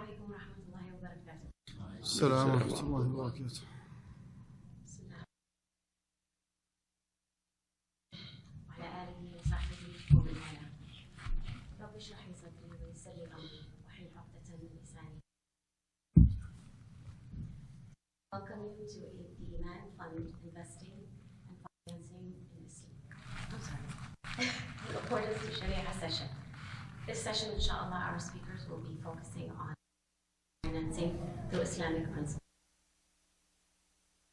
عليكم ورحمة الله وبركاته. السلام ورحمة الله وبركاته. بسم الله وعلى آله وصحبه ومن والاه. رب اشرح لي صدري ويسر لي أمري واحلل عقدة من لساني. Welcome you to the Iman Fund Investing and Financing in Islam. In accordance to Sharia session. This session, inshallah, our speakers will be focusing on financing through Islamic principles.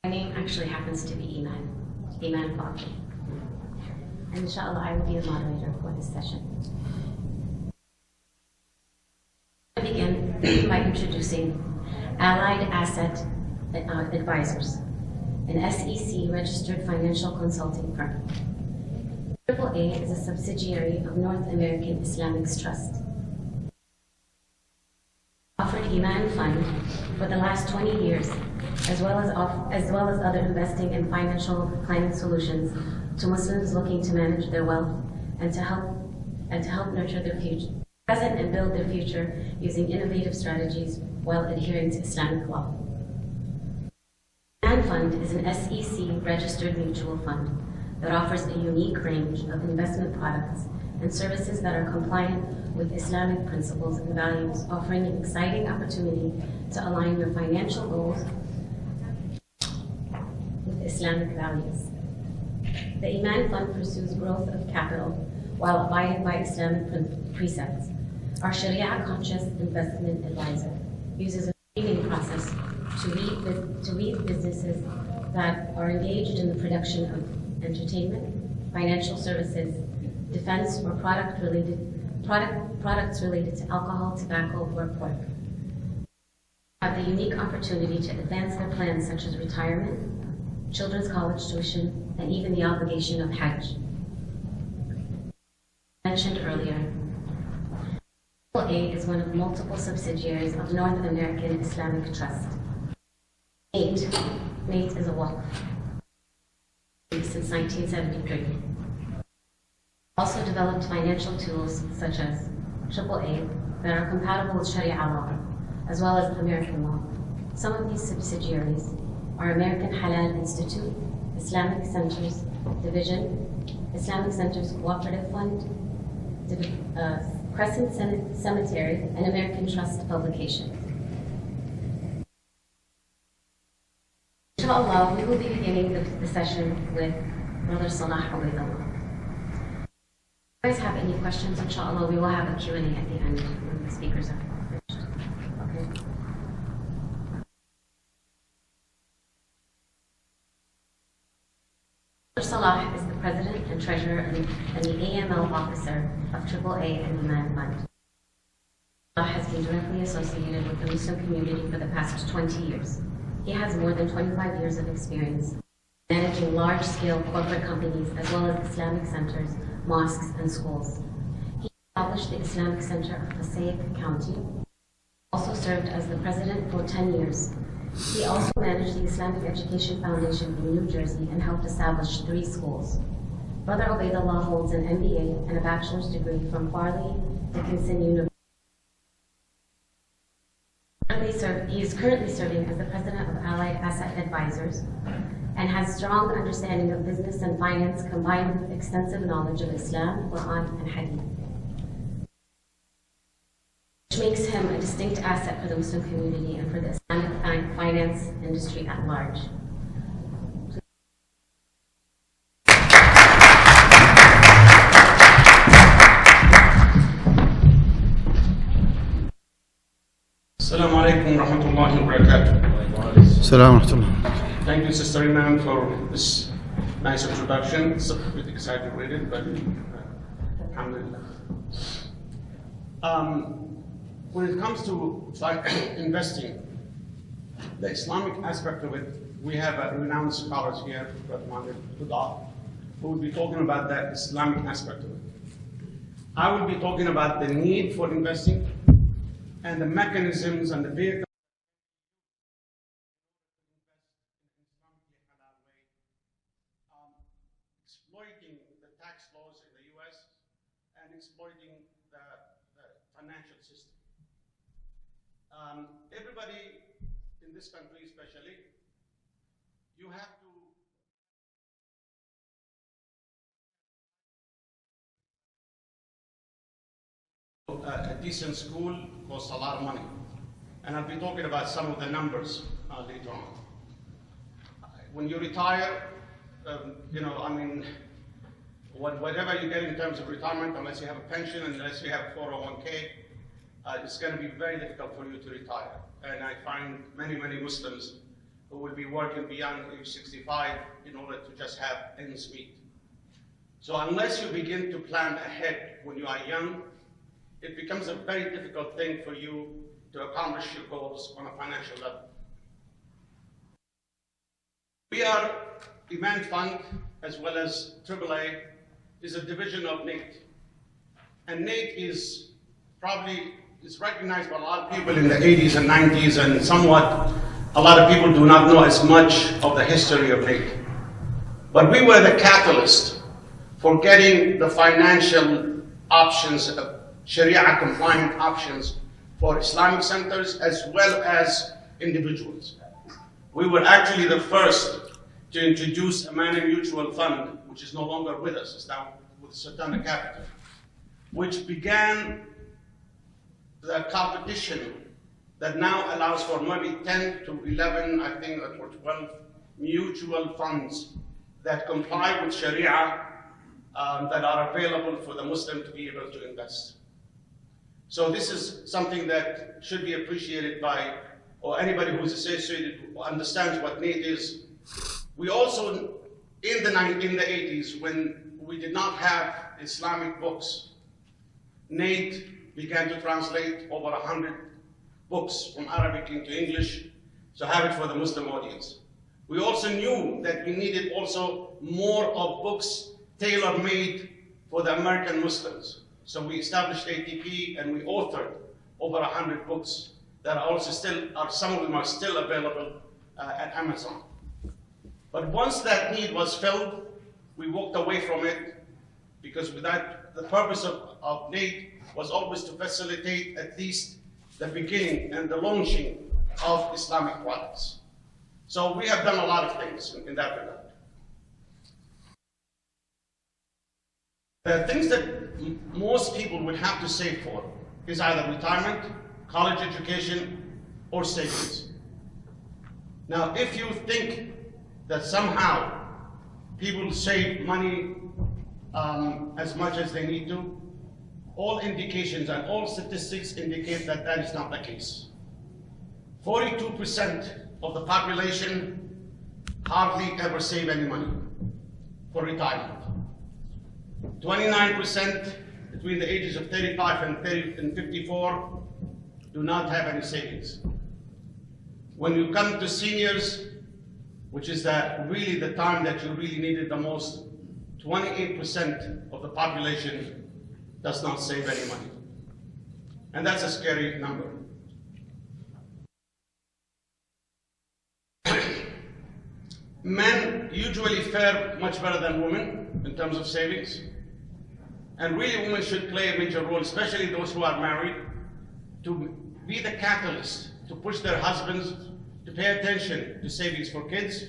My name actually happens to be Iman Fund. And inshallah, I will be the moderator for this session. I begin by introducing Allied Asset Advisors, an SEC registered financial consulting firm. AAA is a subsidiary of North American Islamic Trust. Offered Iman Fund for the last 20 years, as well as other investing and financial planning solutions to Muslims looking to manage their wealth and to help nurture their future, present and build their future using innovative strategies while adhering to Islamic law. Iman Fund is an SEC registered mutual fund that offers a unique range of investment products and services that are compliant with Islamic principles and values, offering an exciting opportunity to align your financial goals with Islamic values. The Iman Fund pursues growth of capital while abiding by Islamic precepts. Our Sharia-conscious investment advisor uses a screening process to weed businesses that are engaged in the production of entertainment, financial services, defense, or products related to alcohol, tobacco, or pork. Have the unique opportunity to advance their plans such as retirement, children's college tuition, and even the obligation of Hajj. Mentioned earlier, AAA is one of multiple subsidiaries of North American Islamic Trust. MATE is a waqf since 1973. Also developed financial tools such as AAA that are compatible with Sharia law, as well as American law. Some of these subsidiaries are American Halal Institute, Islamic Centers Division, Islamic Centers Cooperative Fund, Crescent Cemetery, and American Trust Publications. Inshallah, we will be beginning the session with Brother Salah Ubaidullah. If you guys have any questions, inshallah, we will have a Q&A at the end when the speakers are finished. Okay. Brother Salah is the president and treasurer and the AML officer of AAA and Iman Fund. Salah has been directly associated with the Muslim community for the past 20 years. He has more than 25 years of experience managing large-scale corporate companies as well as Islamic centers, mosques, and schools. He established the Islamic Center of Passaic County, also served as the president for 10 years. He also managed the Islamic Education Foundation in New Jersey and helped establish 3 schools. Brother Ubaidullah holds an MBA and a bachelor's degree from Farley Dickinson University. He is currently serving as the president of Allied Asset Advisors and has strong understanding of business and finance combined with extensive knowledge of Islam, Quran, and Hadith, which makes him a distinct asset for the Muslim community and for the Islamic finance industry at large. Assalamu alaikum wa rahmatullahi wa barakatuh. السلام ورحمة الله. Thank you, Sister Iman, for this nice introduction. It's a bit excited to read it, but alhamdulillah. When it comes to investing, the Islamic aspect of it, we have renowned scholars here, who will be talking about that Islamic aspect of it. I will be talking about the need for investing and the mechanisms and the vehicles exploiting the tax laws in the US and exploiting the financial system. Everybody in this country especially, you have to a decent school costs a lot of money. And I'll be talking about some of the numbers later on. When you retire, whatever you get in terms of retirement, unless you have a pension, unless you have 401k, it's going to be very difficult for you to retire. And I find many, many Muslims who will be working beyond age 65 in order to just have ends meet. So unless you begin to plan ahead when you are young, it becomes a very difficult thing for you to accomplish your goals on a financial level. We are Event Fund, as well as AAA, is a division of NATE. And NATE is recognized by a lot of people in the 80s and 90s, and somewhat a lot of people do not know as much of the history of NATE. But we were the catalyst for getting the financial options, Sharia-compliant options for Islamic centers as well as individuals. We were actually the first to introduce a Money Mutual Fund, which is no longer with us, it's now with Sultana Capital, which began the competition that now allows for maybe 10 to 11, I think, or 12 mutual funds that comply with Sharia that are available for the Muslim to be able to invest. So this is something that should be appreciated by, or anybody who's associated, who understands what NATE is. We also, in the 80s, when we did not have Islamic books, NATE began to translate over 100 books from Arabic into English, to have it for the Muslim audience. We also knew that we needed also more of books tailor-made for the American Muslims. So we established ATP and we authored over 100 books that are also some of them are still available at Amazon. But once that need was filled, we walked away from it, because with that, the purpose of NATE was always to facilitate at least the beginning and the launching of Islamic products. So we have done a lot of things in that regard. The things that most people would have to save for is either retirement, college education, or savings. Now, if you think that somehow people save money as much as they need to, all indications and all statistics indicate that that is not the case. 42% of the population hardly ever save any money for retirement. 29% between the ages of 35 and 54 do not have any savings. When you come to seniors, which is really the time that you really need it the most, 28% of the population does not save any money. And that's a scary number. Men usually fare much better than women in terms of savings. And really women should play a major role, especially those who are married, to be the catalyst, to push their husbands to pay attention to savings for kids,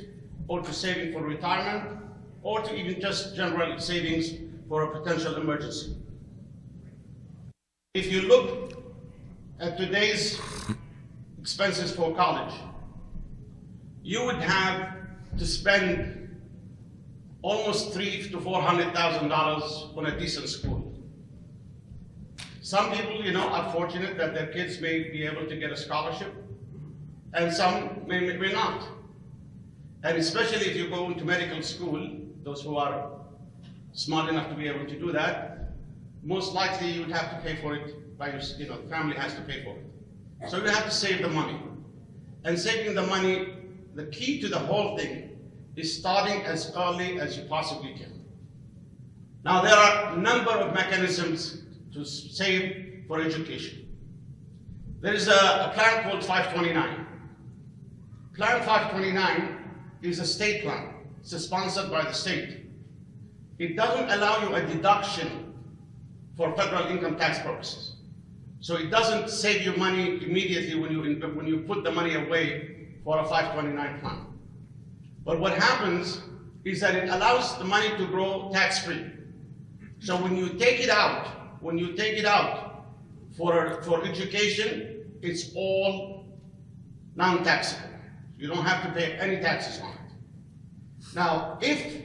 or to saving for retirement, or to even just general savings for a potential emergency. If you look at today's expenses for college, you would have to spend almost $300,000 to $400,000 on a decent school. Some people, are fortunate that their kids may be able to get a scholarship, and some may not. And especially if you go into medical school, those who are smart enough to be able to do that, most likely you would have to pay for it by the family has to pay for it. So you have to save the money. And saving the money, the key to the whole thing is starting as early as you possibly can. Now, there are a number of mechanisms to save for education. There is a plan called 529. Plan 529 is a state plan. It's sponsored by the state. It doesn't allow you a deduction for federal income tax purposes. So it doesn't save you money immediately when you put the money away for a 529 plan. But what happens is that it allows the money to grow tax-free. So when you take it out for education, it's all non-taxable. You don't have to pay any taxes on it. Now, if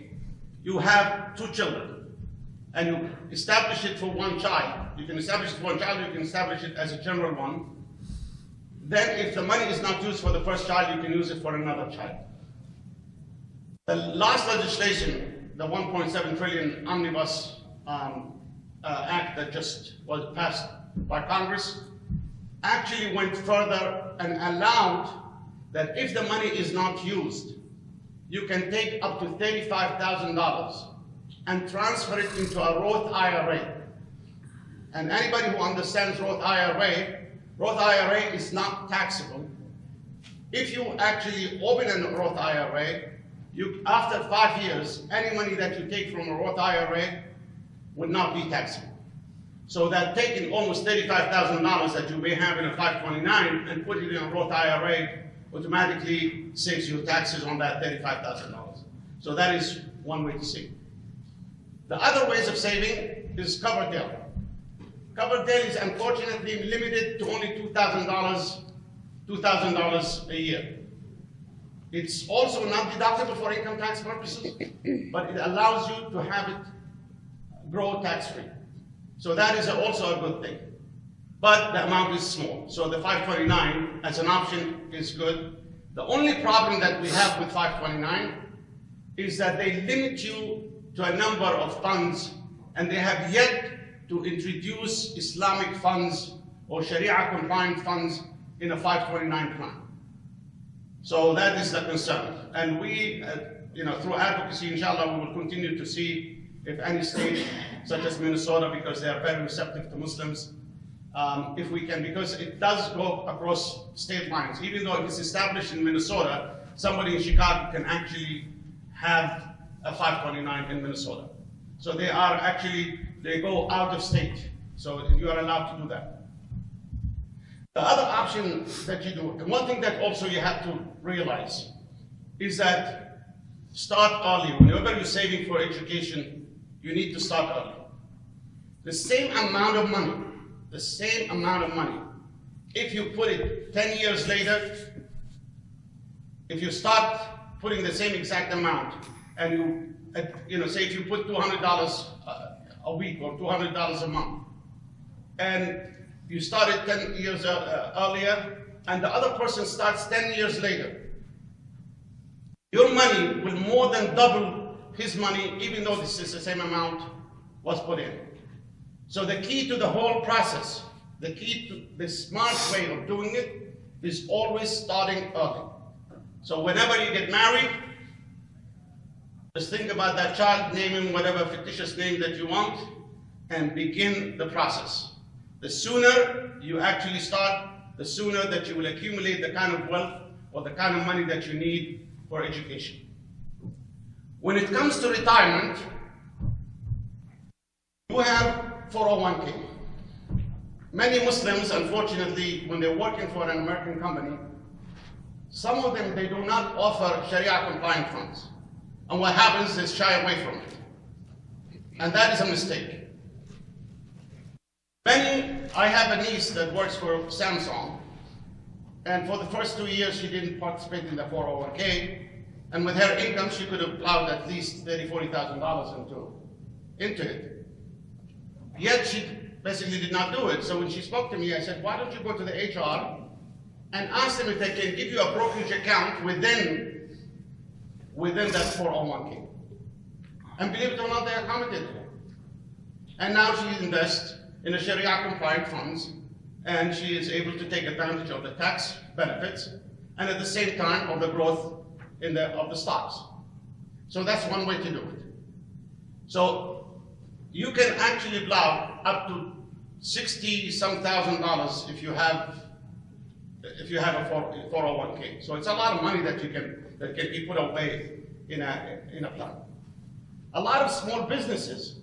you have 2 children and you establish it for 1 child, you can establish it for 1 child, you can establish it as a general one. Then if the money is not used for the first child, you can use it for another child. The last legislation, the 1.7 trillion omnibus act that just was passed by Congress, actually went further and allowed that if the money is not used, you can take up to $35,000 and transfer it into a Roth IRA. And anybody who understands Roth IRA is not taxable. If you actually open a Roth IRA, after 5 years, any money that you take from a Roth IRA would not be taxable. So that taking almost $35,000 that you may have in a 529 and put it in a Roth IRA automatically saves you taxes on that $35,000. So that is one way to save. The other ways of saving is covered tail. Covered tail is unfortunately limited to only $2,000 a year. It's also not deductible for income tax purposes, but it allows you to have it grow tax-free. So that is also a good thing. But the amount is small. So the 529 as an option is good. The only problem that we have with 529 is that they limit you to a number of funds, and they have yet to introduce Islamic funds or Sharia-compliant funds in a 529 plan. So that is the concern. And we, through advocacy, inshallah, we will continue to see if any state, such as Minnesota, because they are very receptive to Muslims, if we can, because it does go across state lines. Even though it's established in Minnesota, somebody in Chicago can actually have a 529 in Minnesota. So they go out of state. So you are allowed to do that. The other option that you do, and one thing that also you have to realize, is that start early. Whenever you're saving for education, you need to start early. The same amount of money, if you put it 10 years later, if you start putting the same exact amount, and say if you put $200 a week or $200 a month, and you started 10 years earlier, and the other person starts 10 years later, your money will more than double his money, even though this is the same amount was put in. So the key to the whole process, the key to the smart way of doing it, is always starting early. So whenever you get married, just think about that child, name him whatever fictitious name that you want, and begin the process. The sooner you actually start, the sooner that you will accumulate the kind of wealth or the kind of money that you need for education. When it comes to retirement, you have 401k. Many Muslims, unfortunately, when they're working for an American company, some of them, they do not offer Sharia-compliant funds. And what happens is shy away from it. And that is a mistake. I have a niece that works for Samsung, and for the first 2 years she didn't participate in the 401k, and with her income she could have plowed at least $30,000, $40,000 into it. Yet she basically did not do it. So when she spoke to me, I said, why don't you go to the HR and ask them if they can give you a brokerage account within that 401k. And believe it or not, they accommodated her. And now she invests in the Sharia-compliant funds, and she is able to take advantage of the tax benefits, and at the same time of the growth of the stocks. So that's one way to do it. So you can actually plow up to $60-some thousand if you have a 401k. So it's a lot of money that can be put away in a plan. A lot of small businesses,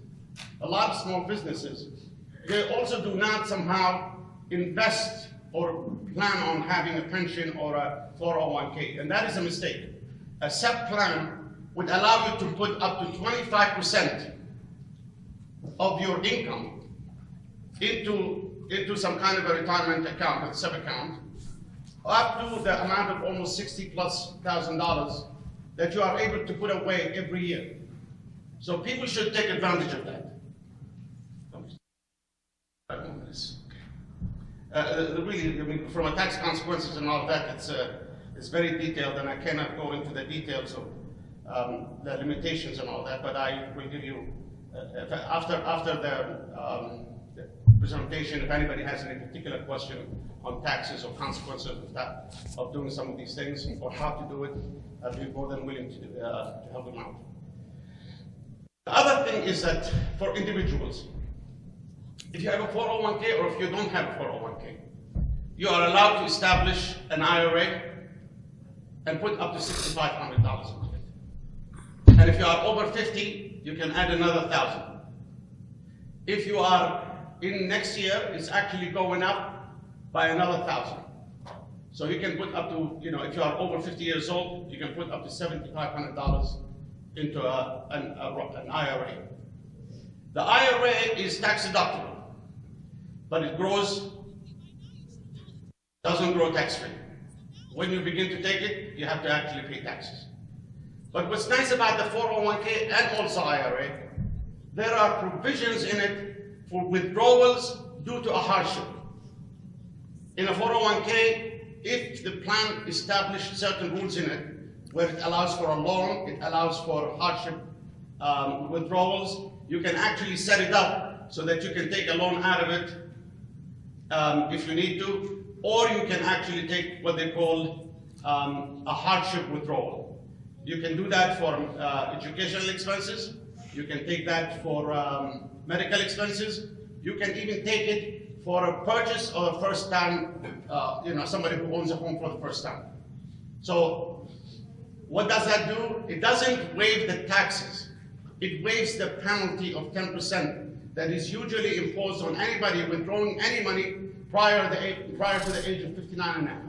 they also do not somehow invest or plan on having a pension or a 401k, and that is a mistake. A SEP plan would allow you to put up to 25% of your income into some kind of a retirement account, a SEP account, up to the amount of almost $60,000+ that you are able to put away every year. So people should take advantage of that. Really, I mean, from a tax consequences and all of that, it's very detailed, and I cannot go into the details of the limitations and all that. But I will give you after the presentation, if anybody has any particular question on taxes or consequences of that, of doing some of these things or how to do it, I'd be more than willing to help them out. The other thing is that for individuals, if you have a 401k or if you don't have a 401k, you are allowed to establish an IRA and put up to $6,500 into it. And if you are over 50, you can add another $1,000. If you are in next year, it's actually going up by another $1,000. So you can put up to, if you are over 50 years old, you can put up to $7,500 into an IRA. The IRA is tax deductible, but it doesn't grow tax-free. When you begin to take it, you have to actually pay taxes. But what's nice about the 401k and also IRA, there are provisions in it for withdrawals due to a hardship. In a 401k, if the plan established certain rules in it, where it allows for a loan, it allows for hardship withdrawals, you can actually set it up so that you can take a loan out of it if you need to, or you can actually take what they call a hardship withdrawal. You can do that for educational expenses. You can take that for medical expenses. You can even take it for a purchase or a first time, somebody who owns a home for the first time. So what does that do? It doesn't waive the taxes. It waives the penalty of 10% that is usually imposed on anybody withdrawing any money prior to the age of 59 and a half.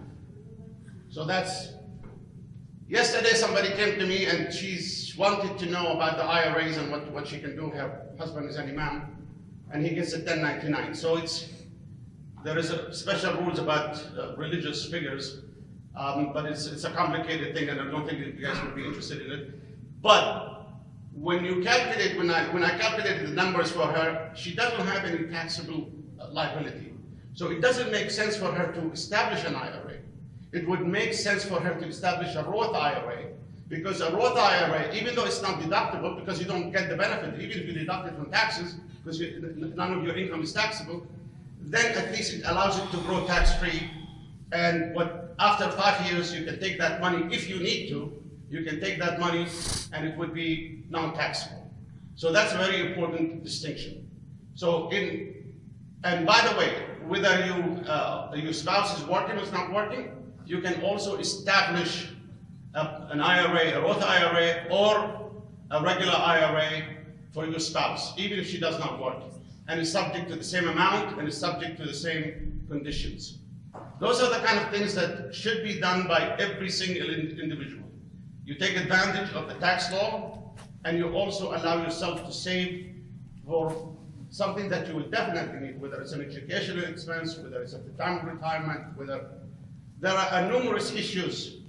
So that's, yesterday somebody came to me and she wanted to know about the IRAs and what she can do. Her husband is an imam and he gets a 1099. So there is a special rules about religious figures, but it's a complicated thing and I don't think that you guys would be interested in it. But when you calculate, when I calculated the numbers for her, she doesn't have any taxable liability. So it doesn't make sense for her to establish an IRA. It would make sense for her to establish a Roth IRA, because a Roth IRA, even though it's not deductible, because you don't get the benefit, even if you deduct it from taxes, because none of your income is taxable, then at least it allows it to grow tax-free. And after 5 years, you can take that money, if you need to, you can take that money and it would be non-taxable. So that's a very important distinction. So and by the way, whether your spouse is working or is not working, you can also establish an IRA, a Roth IRA, or a regular IRA for your spouse, even if she does not work. And it's subject to the same amount and it's subject to the same conditions. Those are the kind of things that should be done by every single individual. You take advantage of the tax law and you also allow yourself to save for something that you will definitely need, whether it's an educational expense, whether it's at the time of retirement, whether there are numerous issues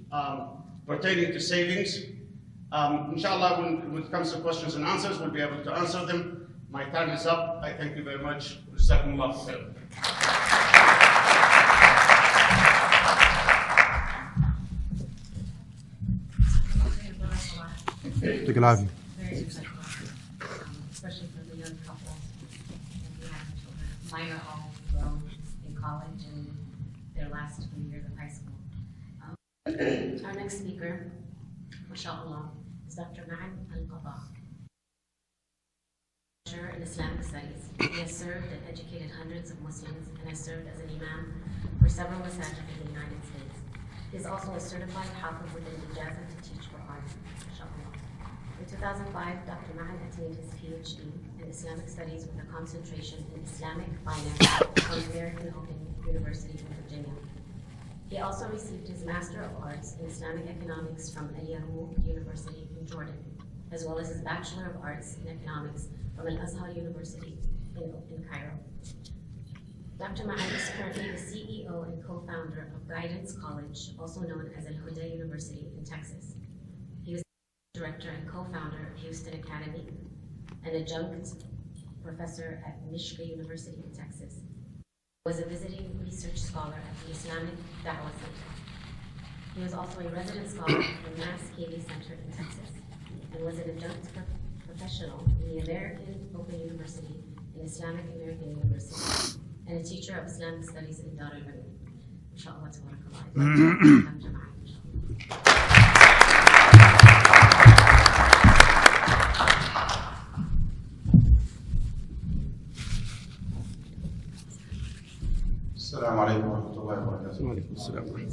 pertaining to savings. Inshallah, when it comes to questions and answers, we'll be able to answer them. My time is up. I thank you very much. Jazakumullah khair. يعطيك العافية. Very insightful, especially for the young couples and who have children. Mine are all grown in college and their last few years of high school. Our next speaker, mashallah, is Dr. Na'im Al-Qadha, lecturer in Islamic studies. He has served and educated hundreds of Muslims and has served as an imam for several masajid in the United States. He is also a certified hafiz with an ijazah to teach Quran. In 2005, Dr. Na'im attained his PhD in Islamic Studies with a concentration in Islamic finance from American Open University in Virginia. He also received his Master of Arts in Islamic Economics from Al-Yarmouk University in Jordan, as well as his Bachelor of Arts in Economics from Al-Azhar University in Cairo. Dr. Ma'ad is currently the CEO and co-founder of Guidance College, also known as Al-Huda University in Texas. He was director and co-founder of Houston Academy, an adjunct professor at Michigan University in Texas. He was a visiting research scholar at the Islamic Dawah Center. He was also a resident scholar at the MAS-ICNA Center in Texas, and was an adjunct professional in the American Open University and Islamic American University, and a teacher of Islamic Studies in Dar al-Ulum. Inshallah, tabarakallah. Dr. Ma'ad. السلام عليكم ورحمة الله وبركاته. وعليكم السلام ورحمة الله.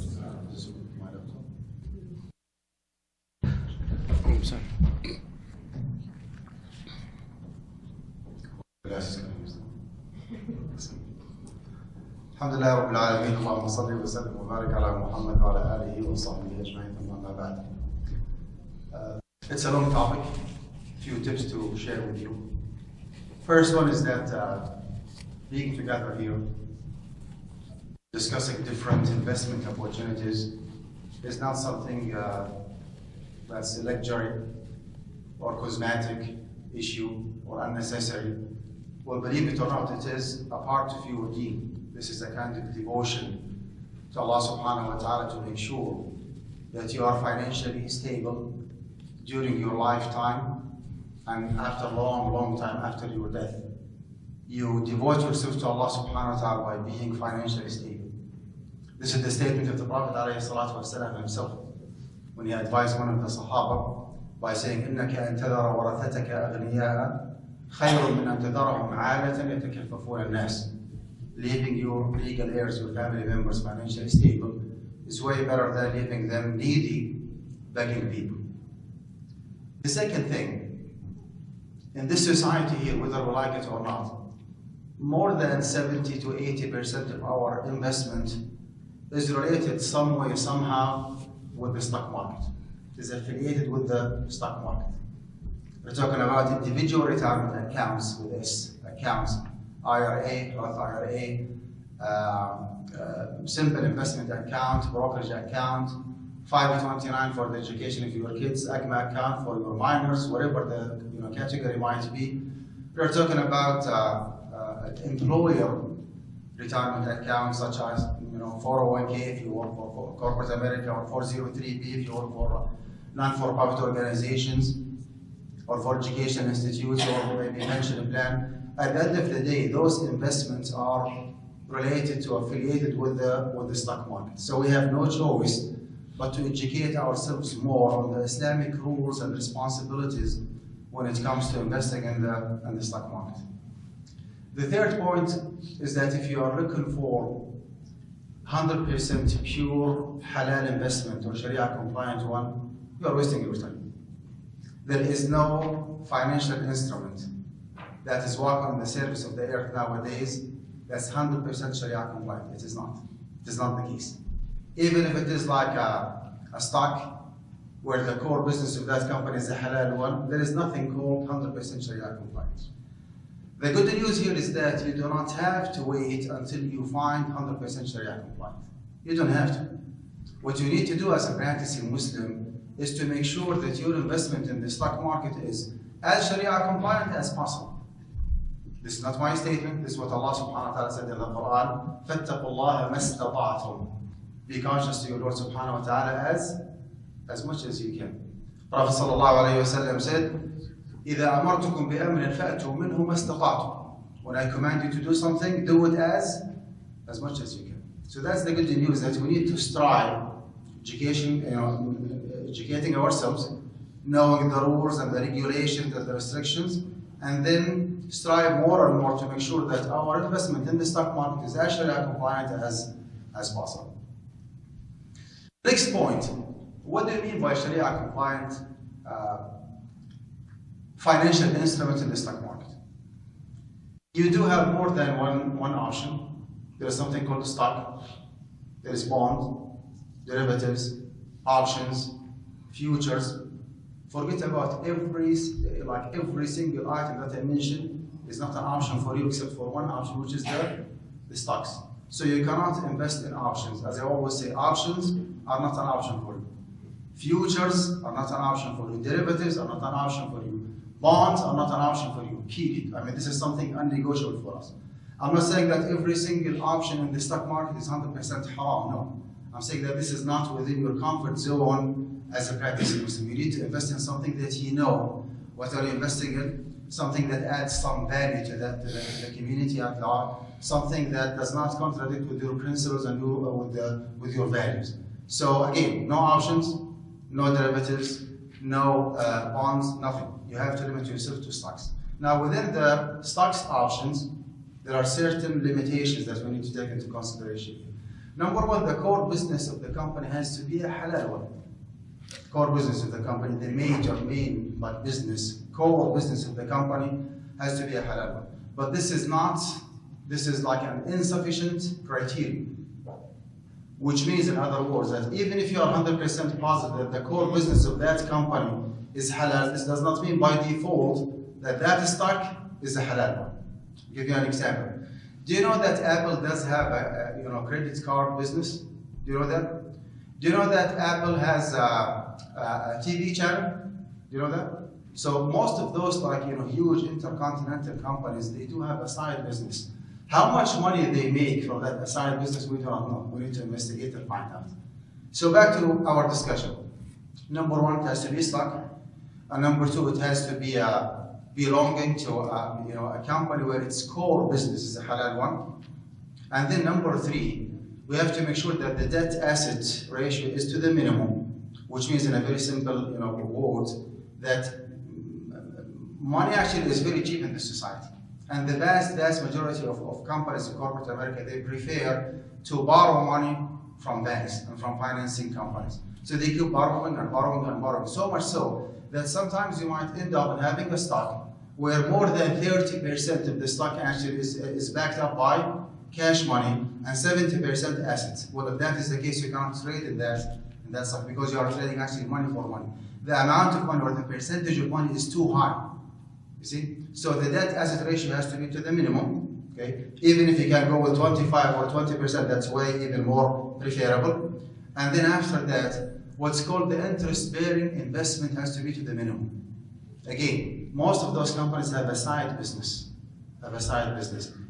الحمد لله رب العالمين، اللهم صل وسلم وبارك على محمد وعلى آله وصحبه أجمعين. أما بعد. It's a long topic. A few tips to share with you. First one is that being together here, discussing different investment opportunities is not something that's a luxury or cosmetic issue or unnecessary. Well, believe it or not, it is a part of your deen. This is a kind of devotion to Allah subhanahu wa ta'ala to make sure that you are financially stable during your lifetime and after a long time after your death. You devote yourself to Allah subhanahu wa ta'ala by being financially stable. This is the statement of the Prophet ﷺ himself when he advised one of the Sahaba by saying, إِنَّكَ أَن تَذَرَ وَرَثَتَكَ أَغْنِيَاءَ خَيْرٌ مِنْ أَن تَذَرَهُمْ عَالَةً يَتَكَفَّفُونَ النَّاسِ. Leaving your legal heirs, your family members financially stable is way better than leaving them needy, begging people. The second thing, in this society here, whether we like it or not, more than 70 to 80% of our investment is related some way, somehow, with the stock market. It is affiliated with the stock market. We're talking about individual retirement accounts with this accounts, IRA, Roth IRA, simple investment account, brokerage account, 529 for the education of your kids, ACMA account for your minors, whatever the category might be. We're talking about employer retirement accounts such as 401k if you work for corporate America, or 403b if you work for non-for-profit organizations, or for education institutes, or maybe pension plan. At the end of the day, those investments are related to, affiliated with the stock market. So we have no choice but to educate ourselves more on the Islamic rules and responsibilities when it comes to investing in the stock market. The third point is that if you are looking for 100% pure halal investment or Sharia compliant one, you are wasting your time. There is no financial instrument that is walking on the surface of the earth nowadays that's 100% Sharia compliant. It is not. It is not the case. Even if it is like a stock where the core business of that company is a halal one, there is nothing called 100% Sharia compliant. The good news here is that you do not have to wait until you find 100% Sharia compliant. You don't have to. What you need to do as a practicing Muslim is to make sure that your investment in the stock market is as Sharia compliant as possible. This is not my statement, this is what Allah subhanahu wa ta'ala said in the Quran. فَاتَّقُوا اللَّهَ مَا اسْتَطَعْتُمْ. Be conscious to your Lord subhanahu wa ta'ala as much as you can. Prophet sallallahu alayhi wa sallam said, إِذَا أَمَرْتُكُمْ بِأَمْرٍ فَأْتُوا مِنْهُ مَا اسْتَطَعْتُمْ. When I command you to do something, do it as much as you can. So that's the good news, that we need to strive, educating ourselves, knowing the rules and the regulations and the restrictions, and then strive more and more to make sure that our investment in the stock market is as Sharia compliant as possible. Next point, what do you mean by Sharia compliant financial instrument in the stock market? You do have more than one option. There is something called stock, there is bond, derivatives, options, futures. Forget about every single item that I mentioned is not an option for you except for one option, which is the stocks. So you cannot invest in options. As I always say, options are not an option for you. Futures are not an option for you. Derivatives are not an option for you. Bonds are not an option for you. Keep it. I mean, this is something unnegotiable for us. I'm not saying that every single option in the stock market is 100% haram. No. I'm saying that this is not within your comfort zone as a practicing Muslim. You need to invest in something that you know what are you investing in, something that adds some value to the community at large, something that does not contradict with your principles and with your values. So again, no options, no derivatives, no bonds, nothing. You have to limit yourself to stocks. Now within the stocks options, there are certain limitations that we need to take into consideration. Number one, the core business of the company has to be a halal one. Core business of the company, the main business, core business of the company has to be a halal one. But this is like an insufficient criterion. Which means, in other words, that even if you are 100% positive that the core business of that company is halal, this does not mean by default that that stock is a halal one. I'll give you an example. Do you know that Apple does have a credit card business? Do you know that? Do you know that Apple has a TV channel? Do you know that? So most of those huge intercontinental companies, they do have a side business. How much money they make from that side business, we do not know. We need to investigate and find out. So back to our discussion. Number one, it has to be stock. And number two, it has to be belonging to a company where its core business is a halal one. And then number three, we have to make sure that the debt-asset ratio is to the minimum, which means in a very simple words that money actually is very cheap in this society. And the vast majority of companies in corporate America, they prefer to borrow money from banks and from financing companies. So they keep borrowing and borrowing and borrowing, so much so that sometimes you might end up having a stock where more than 30% of the stock actually is backed up by cash money and 70% assets. Well, if that is the case, you cannot trade in that stock because you are trading actually money for money. The amount of money or the percentage of money is too high. You see? So the debt-asset ratio has to be to the minimum. Okay? Even if you can go with 25 or 20%, that's way even more preferable. And then after that, what's called the interest-bearing investment has to be to the minimum. Again, most of those companies have a side business.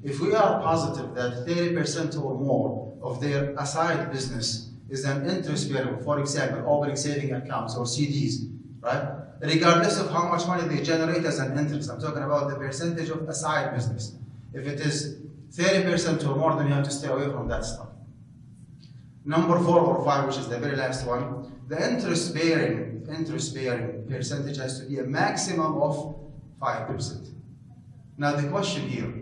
If we are positive that 30% or more of their aside business is an interest-bearing, for example, opening saving accounts or CDs, right? Regardless of how much money they generate as an interest, I'm talking about the percentage of aside business. If it is 30% or more, then you have to stay away from that stuff. Number 4 or 5, which is the very last one, the interest-bearing percentage has to be a maximum of 5%. Now the question here,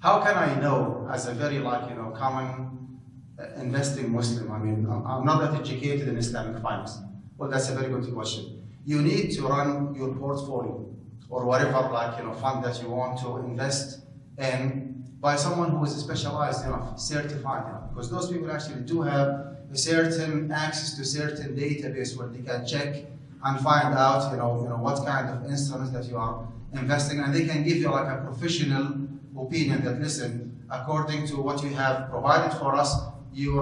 how can I know as a very common investing Muslim? I mean, I'm not that educated in Islamic finance. Well, that's a very good question. You need to run your portfolio or whatever fund that you want to invest in by someone who is specialized enough, certified enough, because those people actually do have a certain access to certain database where they can check and find out what kind of instruments that you are investing in, and they can give you a professional opinion that, listen, according to what you have provided for us, your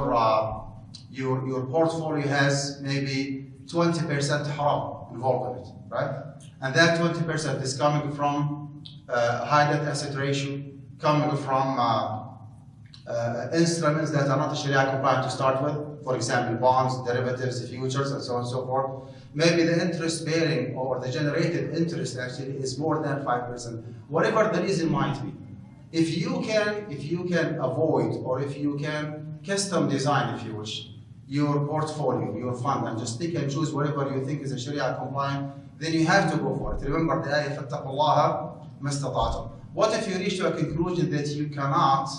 portfolio has maybe 20% haram involved in it, right? And that 20% is coming from high debt asset ratio, coming from instruments that are not Sharia compliant to start with, for example, bonds, derivatives, futures, and so on and so forth. Maybe the interest bearing or the generated interest actually is more than 5%. Whatever the reason might be. If you can avoid, or if you can custom design, if you wish, your portfolio, your fund, and just pick and choose whatever you think is a Sharia compliant, then you have to go for it. Remember the ayah, فَاتَّقُوا اللَّهَ مَا اسْتَطَعْتُمْ. What if you reach to a conclusion that you cannot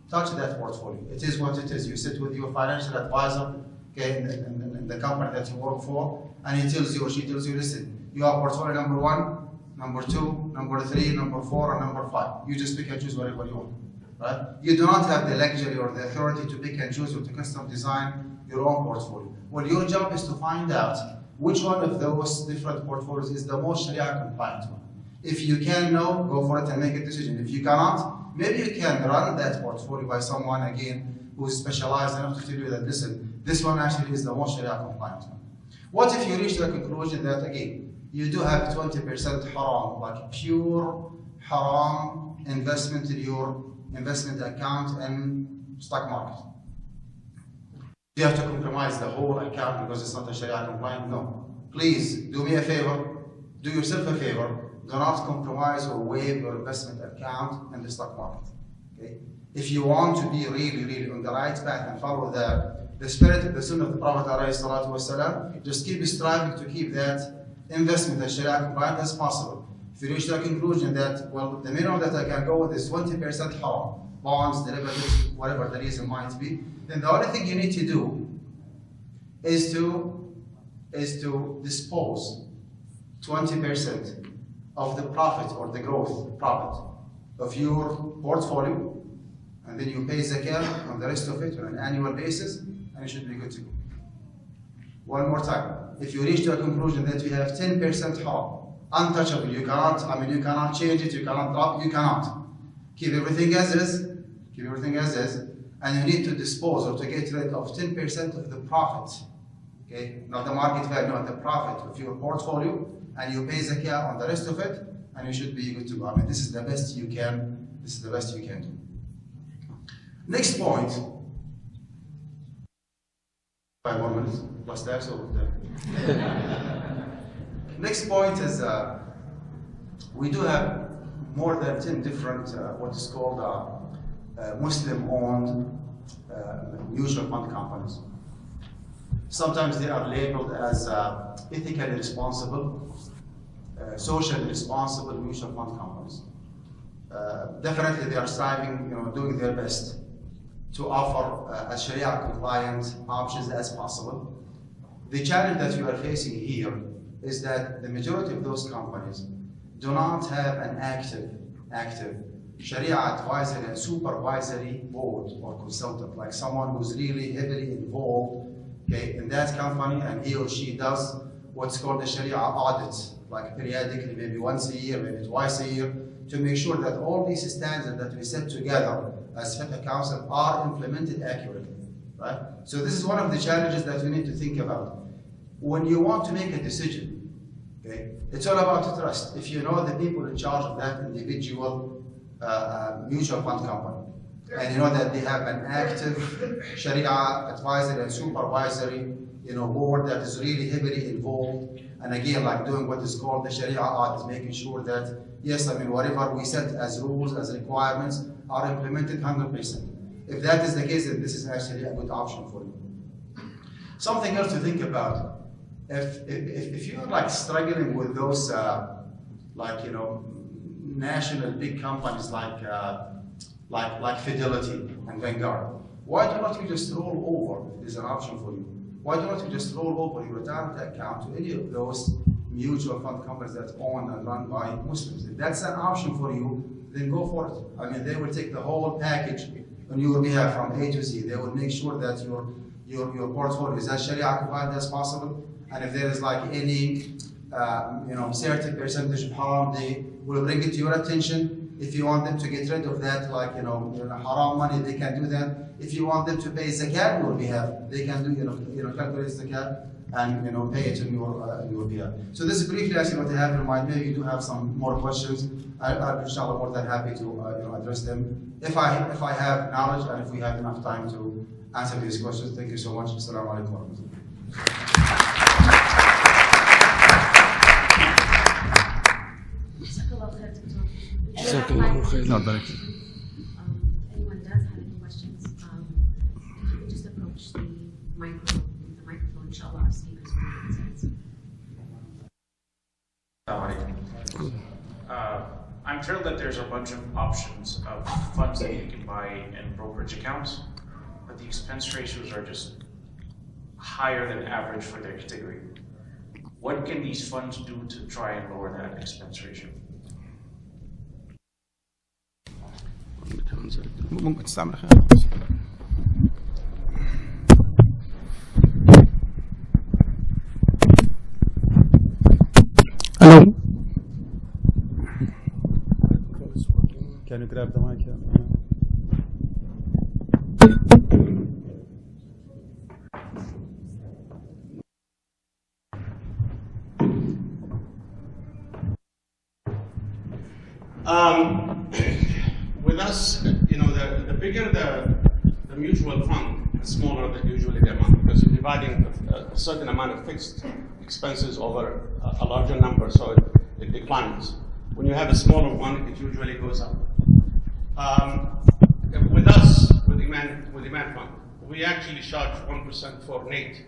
touch that portfolio? It is what it is. You sit with your financial advisor, okay, in the company that you work for, and he tells you or she tells you, listen, you have portfolio number 1, number 2, number 3, number 4, and number 5. You just pick and choose whatever you want. right? You do not have the luxury or the authority to pick and choose or to custom design your own portfolio. Well, your job is to find out which one of those different portfolios is the most Sharia compliant one. If you can know, go for it and make a decision. If you cannot, maybe you can run that portfolio by someone, again, who is specialized enough to tell you that, listen, this one actually is the most Sharia compliant one. What if you reach the conclusion that, again, you do have 20% haram, like pure haram investment in your investment account and stock market? Do you have to compromise the whole account because it's not a Sharia compliant? No. Please, do me a favor, do yourself a favor, do not compromise or waive your investment account in the stock market. Okay? If you want to be really, really on the right path and follow the spirit of the Sunnah of the Prophet ﷺ, just keep striving to keep that investment as Sharia compliant as possible. If you reach the conclusion that, well, the minimum that I can go with is 20% haram, bonds, derivatives, whatever the reason might be, then the only thing you need to do is to dispose 20% of the profit or the growth profit of your portfolio, and then you pay zakat on the rest of it on an annual basis, and you should be good to go. One more time. If you reach to a conclusion that you have 10% haram, untouchable, you cannot change it, you cannot drop, you cannot. Keep everything as is, and you need to dispose or to get rid of 10% of the profit. Okay? Not the market value, not the profit of your portfolio, and you pay zakat on the rest of it, and you should be good to go. This is the best you can do. Next point. 5 more minutes plus that, so next point is we do have more than 10 different what is called Muslim-owned mutual fund companies. Sometimes they are labeled as ethically responsible, socially responsible mutual fund companies. Definitely, they are striving, doing their best to offer as Sharia compliant options as possible. The challenge that you are facing here is that the majority of those companies do not have an active Sharia advisory and supervisory board or consultant, like someone who's really heavily involved, okay, in that company, and he or she does what's called the Sharia audit, like periodically, maybe once a year, maybe twice a year, to make sure that all these standards that we set together as Fiqh Council are implemented accurately, right? So this is one of the challenges that we need to think about. When you want to make a decision, okay, it's all about trust. If you know the people in charge of that individual mutual fund company, and you know that they have an active Sharia advisory and supervisory, board that is really heavily involved, and again, like doing what is called the Sharia audit, making sure that, yes, whatever we set as rules, as requirements, are implemented 100%. If that is the case, then this is actually a good option for you. Something else to think about. If you're like struggling with those, national big companies like Fidelity and Vanguard, why do not you just roll over, if there's an option for you? Why do not you just roll over your retirement account to any of those mutual fund companies that own and run by Muslims? If that's an option for you, then go for it. They will take the whole package on your behalf from A to Z. They will make sure that your portfolio is as Sharia compliant as possible. And if there is like any certain percentage of haram, they will bring it to your attention. If you want them to get rid of that, haram money, they can do that. If you want them to pay zakat on your behalf, they can do, calculate zakat and pay it on your behalf. So this is briefly actually what I have in mind. Maybe you do have some more questions. I'll inshallah more than happy to address them if I have knowledge and if we have enough time to answer these questions. Thank you so much. Assalamu alaikum wa rahmatullah. الله يبارك فيك. Anyone does have any questions, if you can just approach the microphone, inshallah, our speakers will be able to I'm thrilled that there's a bunch of options of funds that you can buy in brokerage accounts, but the expense ratios are just higher than average for their category. What can these funds do to try and lower that expense ratio? ممكن تستعمل خير. Hello. Can you grab the mic? With us, the bigger the mutual fund, the smaller usually the amount, because you're dividing a certain amount of fixed expenses over a larger number, so it declines. When you have a smaller one, it usually goes up. With us, with Iman Fund, we actually charge 1% for NATE.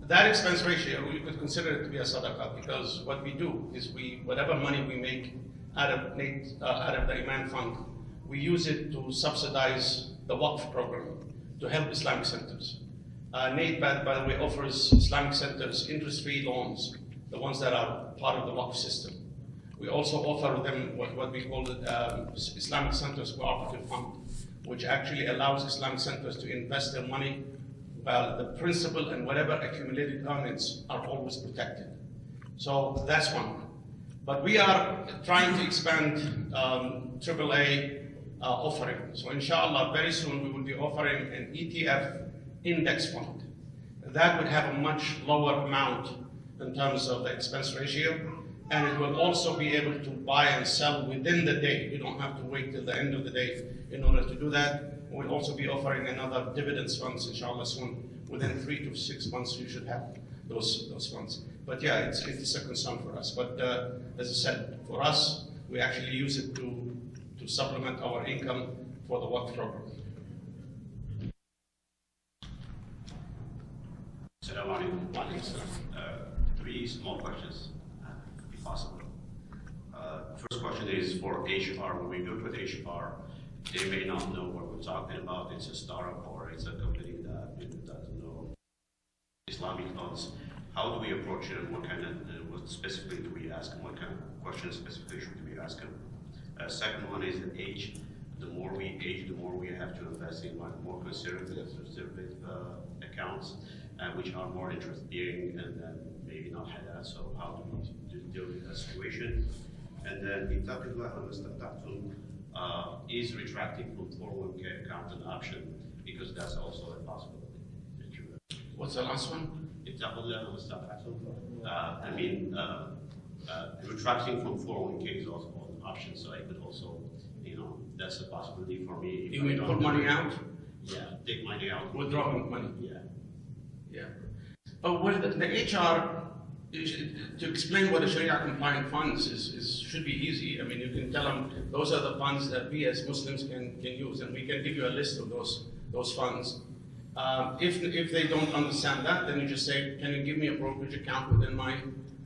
That expense ratio, you could consider it to be a sadaqah, because what we do is whatever money we make out of NATE, out of the Iman Fund, we use it to subsidize the Waqf program to help Islamic centers. NATE, by the way, offers Islamic centers interest-free loans, the ones that are part of the Waqf system. We also offer them what we call the Islamic Centers Cooperative Fund, which actually allows Islamic centers to invest their money while the principal and whatever accumulated earnings are always protected. So that's one. But we are trying to expand AAA offering. So inshallah, very soon we will be offering an ETF index fund. That would have a much lower amount in terms of the expense ratio, and it will also be able to buy and sell within the day. You don't have to wait till the end of the day in order to do that. We'll also be offering another dividends funds, inshallah, soon. Within 3 to 6 months, you should have those funds. But yeah, it's a concern for us. But as I said, for us, we actually use it to supplement our income for the Waqf program. Assalamu alaikum. 3 small questions, if possible. First question is for HR. When we go to the HR, they may not know what we're talking about. It's a startup or it's a company that doesn't know Islamic funds. How do we approach it, and what kind of, what specifically do we ask them? What kind of questions specifically should we ask them? Second one is the age. The more we age, the more we have to invest in more conservative accounts, which are more interest-bearing and maybe not had that. So how do we deal with that situation? And then, is retracting from 401k account an option? Because that's also a possibility. What's the last one? Retracting from 401k is also an option, so I could also, that's a possibility for me. You mean put money out? Yeah, take money out. Withdrawing money? Yeah. Yeah. Oh, well, the HR, to explain what a Sharia compliant funds should be easy. I mean, you can tell them those are the funds that we as Muslims can use, and we can give you a list of those funds. If they don't understand that, then you just say, can you give me a brokerage account within my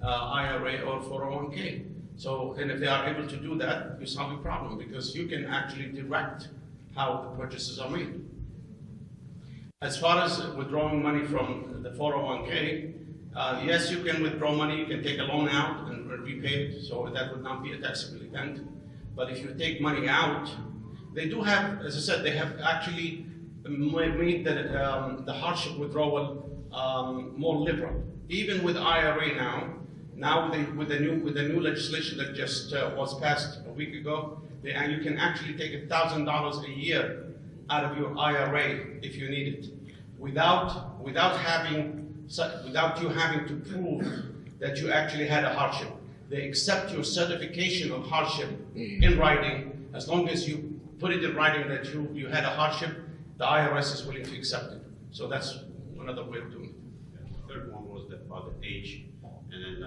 IRA or 401k? So, and if they are able to do that, you solve the problem, because you can actually direct how the purchases are made. As far as withdrawing money from the 401k, yes, you can withdraw money, you can take a loan out and repay it, so that would not be a taxable event. But if you take money out, they do have, as I said, they have actually made the hardship withdrawal more liberal. Even with IRA now with the new legislation that just was passed a week ago, and you can actually take $1,000 a year out of your IRA if you need it, without you having to prove that you actually had a hardship. They accept your certification of hardship in writing. As long as you put it in writing that you had a hardship, the IRS is willing to accept it. So that's another way of doing it. The third one was about the age, and then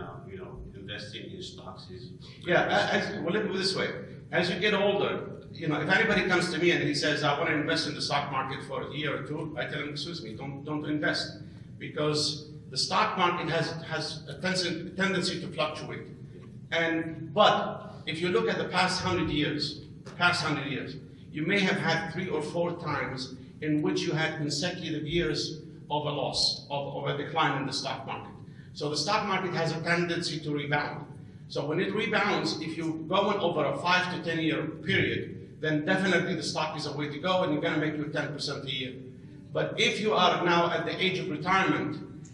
investing in stocks is. Yeah, well, let me put it this way. As you get older, if anybody comes to me and he says, I want to invest in the stock market for a year or two, I tell him, excuse me, don't invest. Because the stock market has a tendency to fluctuate. But if you look at the past 100 years, you may have had 3 or 4 times in which you had consecutive years of a loss, of a decline in the stock market. So the stock market has a tendency to rebound. So when it rebounds, if you go over a 5 to 10 year period, then definitely the stock is a way to go, and you're going to make you 10% a year. But if you are now at the age of retirement,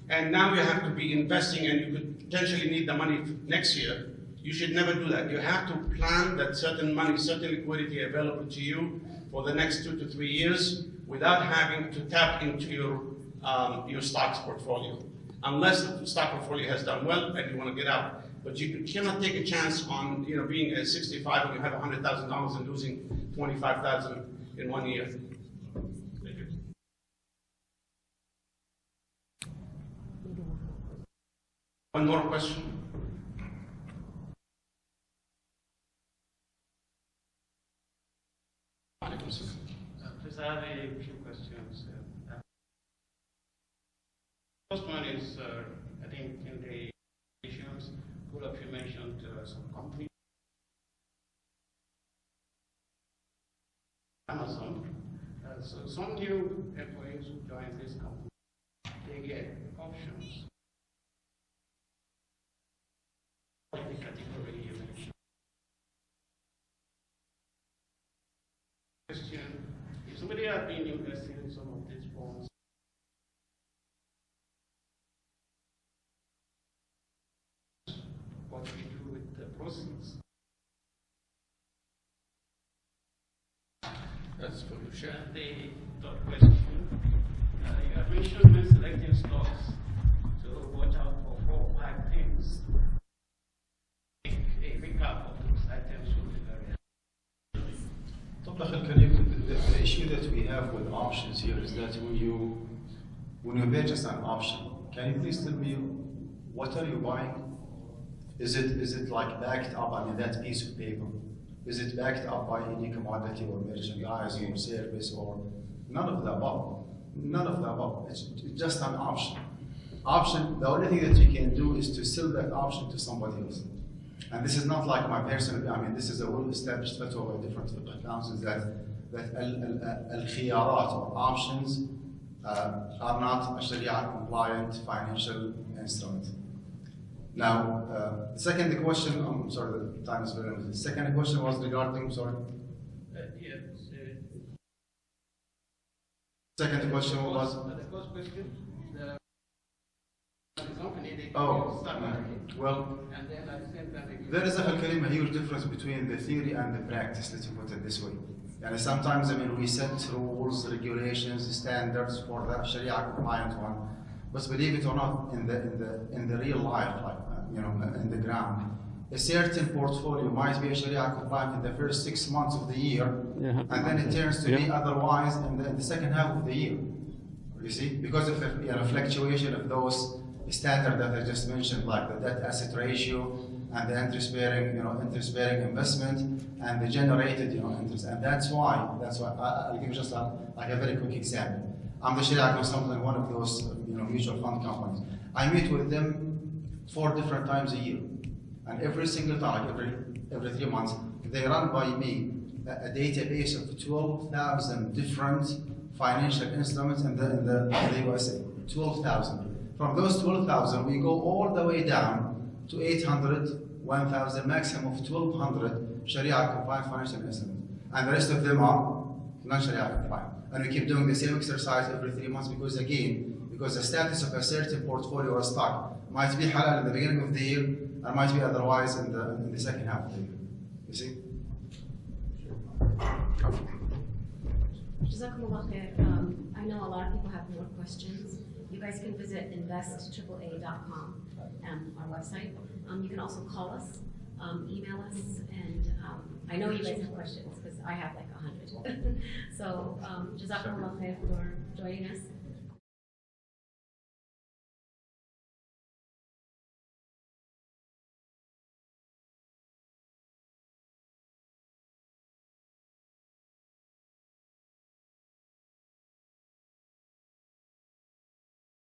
and now you have to be investing, and you could potentially need the money next year, you should never do that. You have to plan that certain money, certain liquidity available to you for the next 2 to 3 years without having to tap into your stocks portfolio. Unless the stock portfolio has done well and you want to get out. But you cannot take a chance on being at 65 and you have $100,000 and losing $25,000 in 1 year. Thank you. One more question? Please, I have a few questions. First one is, I think in the issues, good of you mentioned some company, Amazon. So some new employees who join this company, they get options. The category you mentioned. Question, if somebody has been investing in some of these bonds, what do we do with the proceeds? That's for you, Chef. And the third question, you have mentioned when selecting stocks to watch out for 4 or 5 things. A recap of those items would be very The issue that we have with options here is that when you purchase an option, can you please tell me what are you buying? Is it like backed up? I mean, that piece of paper. Is it backed up by any commodity or merchandise or service or none of the above? None of the above. It's just an option. Option. The only thing that you can do is to sell that option to somebody else. And this is not like my personal. I mean, this is a well-established fatwa by different councils that al-khiyarat or options are not a Sharia-compliant financial instrument. Now, the second question, I'm sorry, the time is very limited. The second question was regarding, yes. Second question was? The first question, the company, they Oh, well, and then I sent them there is a huge difference between the theory and the practice, let's put it this way. And sometimes, I mean, we set rules, regulations, standards for the Sharia compliant one, but believe it or not, in the real life, like in the ground, a certain portfolio might be a Sharia compliant in the first 6 months of the year, and then it turns to be otherwise in the second half of the year. You see, because of the fluctuation of those standards that I just mentioned, like the debt asset ratio and the interest-bearing investment and the generated interest, and that's why I'll give you just a very quick example. I'm the Sharia consultant in one of those mutual fund companies. I meet with them 4 different times a year, and every single time, like every 3 months, they run by me a database of 12,000 different financial instruments in the USA. 12,000. From those 12,000, we go all the way down to 800, 1,000, maximum of 1,200 Sharia compliant financial instruments, and the rest of them are non-Sharia compliant. And we keep doing the same exercise every 3 months because the status of a certain portfolio or stock might be halal in the beginning of the year and might be otherwise in the second half of the year. You see? Jazakumullah khair. I know a lot of people have more questions. You guys can visit investAAA.com, our website. You can also call us, email us, and I know you guys have questions because I have like 100. So Jazakumullah khair for joining us.